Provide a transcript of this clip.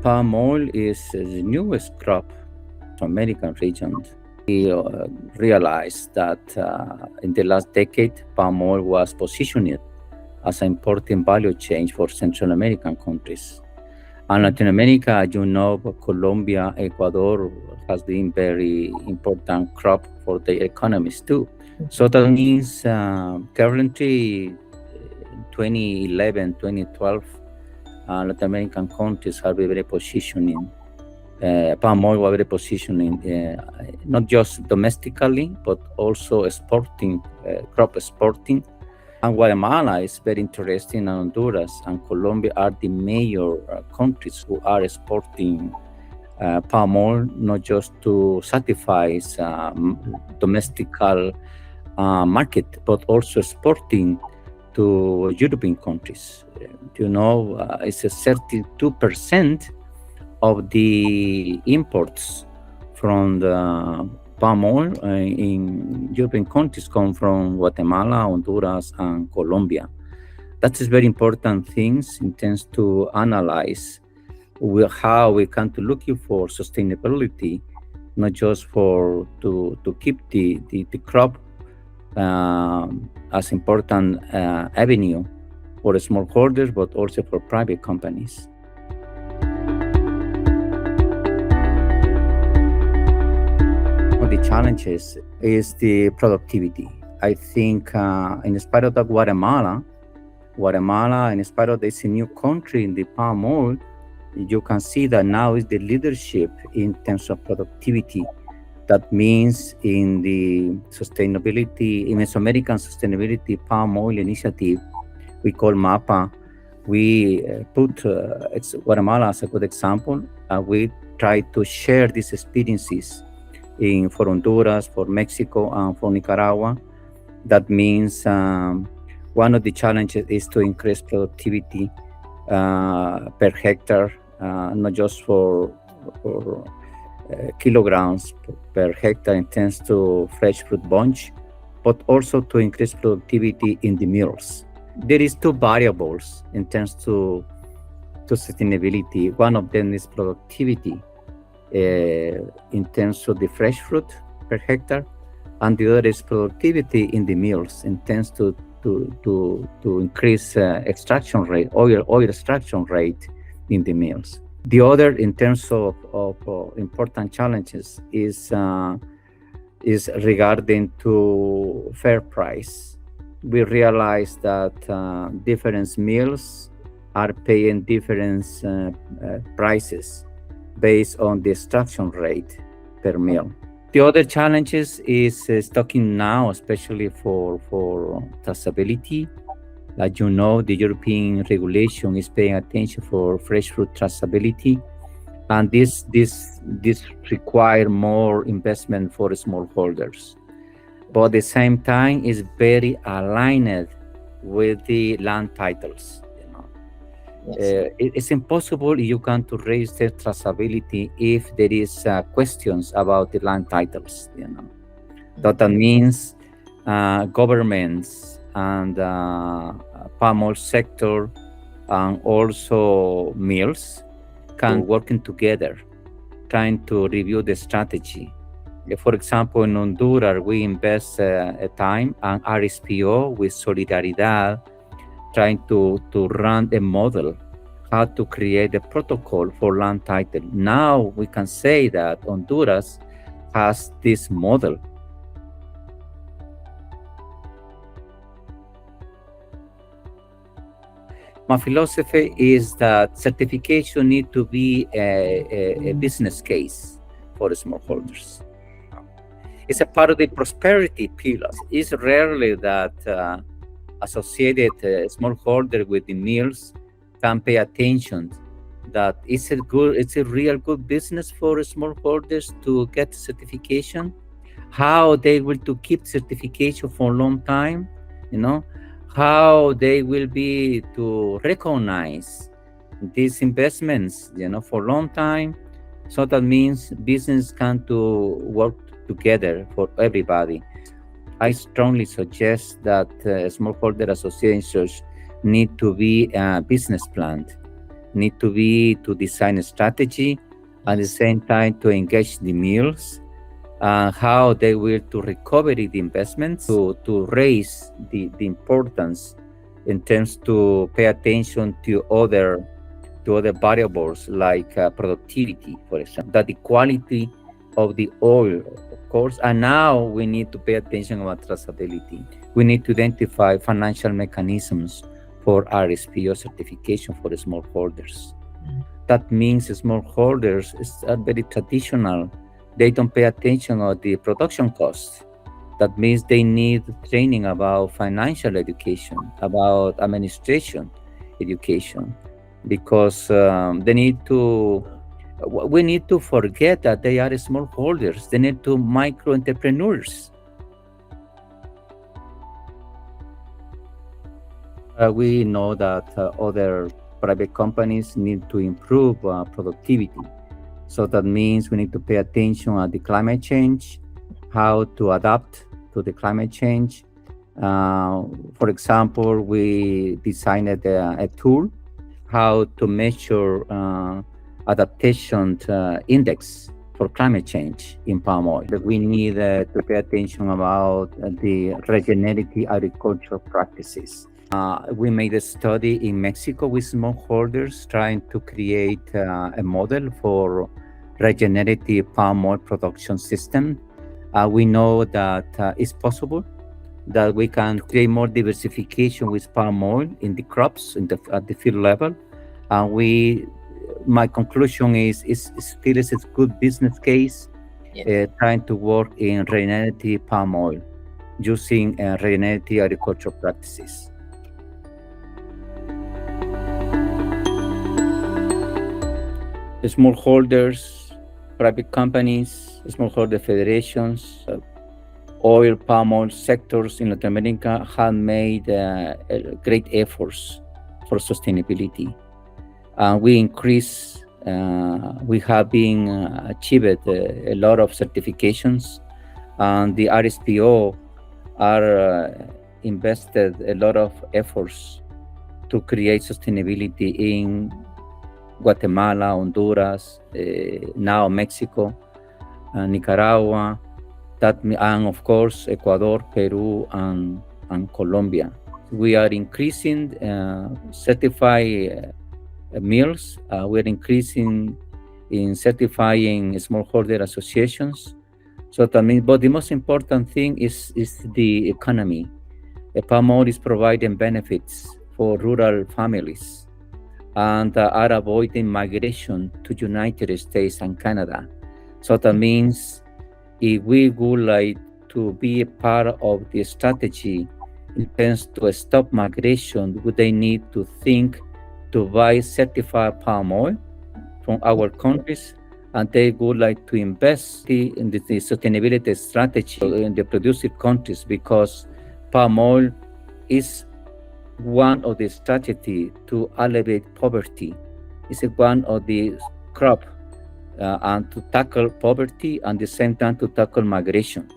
palm oil is the newest crop from American regions. We realized that in the last decade, palm oil was positioned as an important value chain for Central American countries. And Latin America, Colombia, Ecuador has been very important crop for their economies too. So that means currently 2011, 2012, Latin American countries are very positioning palm oil were very positioning not just domestically but also exporting, crop exporting. And Guatemala is very interesting, and Honduras and Colombia are the major countries who are exporting palm oil, not just to satisfy domestic market, but also exporting to European countries. It's a 32% of the imports from the palm oil in European countries come from Guatemala, Honduras, and Colombia. That is very important things in terms to analyze how we can to looking for sustainability, not just to keep the crop as important avenue for smallholders, but also for private companies. The challenges is the productivity. I think in spite of the Guatemala, in spite of this new country in the palm oil, you can see that now is the leadership in terms of productivity. That means in the sustainability, in Mesoamerican Sustainability Palm Oil Initiative, we call MAPA, we put Guatemala as a good example. We try to share these experiences for Honduras, for Mexico, and for Nicaragua. That means one of the challenges is to increase productivity per hectare, not just for kilograms per hectare in terms to fresh fruit bunch, but also to increase productivity in the mills. There is two variables in terms to sustainability. One of them is productivity in terms of the fresh fruit per hectare, and the other is productivity in the mills in terms to increase extraction rate, oil extraction rate in the mills. The other, in terms of important challenges, is regarding to fair price. We realize that different mills are paying different prices based on the extraction rate per mill. The other challenges is stocking now, especially for traceability. Like the European regulation is paying attention for fresh fruit traceability, and this require more investment for smallholders. But at the same time, is very aligned with the land titles. Yes. It's impossible you can to raise the traceability if there is questions about the land titles. That means governments and palm oil sector and also mills can working together, trying to review the strategy. For example, in Honduras, we invest time and RSPO with Solidaridad, trying to run a model, how to create a protocol for land title. Now we can say that Honduras has this model. My philosophy is that certification need to be a business case for smallholders. It's a part of the prosperity pillars. It's rarely that associated smallholder with the mills can pay attention that it's a real good business for smallholders to get certification. How they will to keep certification for a long time, how they will be to recognize these investments, for a long time. So that means business can to work together for everybody. I strongly suggest that smallholder associations need to be business planned, need to be to design a strategy, at the same time to engage the mills, how they will to recover the investments, to raise the importance in terms to pay attention to other variables like productivity, for example, that the quality of the oil, of course. And now we need to pay attention about traceability. We need to identify financial mechanisms for RSPO certification for the smallholders. That means smallholders are very traditional. They don't pay attention on the production costs. That means they need training about financial education, about administration education, because we need to forget that they are smallholders. They need to micro entrepreneurs. We know that other private companies need to improve productivity. So that means we need to pay attention at the climate change, how to adapt to the climate change. For example, we designed a tool how to measure adaptation index for climate change in palm oil. We need to pay attention about the regenerative agricultural practices. We made a study in Mexico with smallholders trying to create a model for regenerative palm oil production system. We know that it's possible that we can create more diversification with palm oil in the crops at the field level. My conclusion is still is a good business case, trying to work in regenerative palm oil using regenerative agricultural practices. The smallholders, private companies, smallholder federations, oil, palm oil sectors in Latin America have made great efforts for sustainability. We have been achieved a lot of certifications, and the RSPO are invested a lot of efforts to create sustainability in Guatemala, Honduras, now Mexico, Nicaragua, and of course Ecuador, Peru, and Colombia. We are increasing certified mills. We're increasing in certifying smallholder associations. So that means, but the most important thing is the economy. Palm oil is providing benefits for rural families and are avoiding migration to United States and Canada. So that means if we would like to be a part of the strategy in terms to stop migration, would they need to think to buy certified palm oil from our countries, and they would like to invest in the sustainability strategy in the producing countries, because palm oil is one of the strategy to alleviate poverty. It's one of the crop and to tackle poverty and at the same time to tackle migration.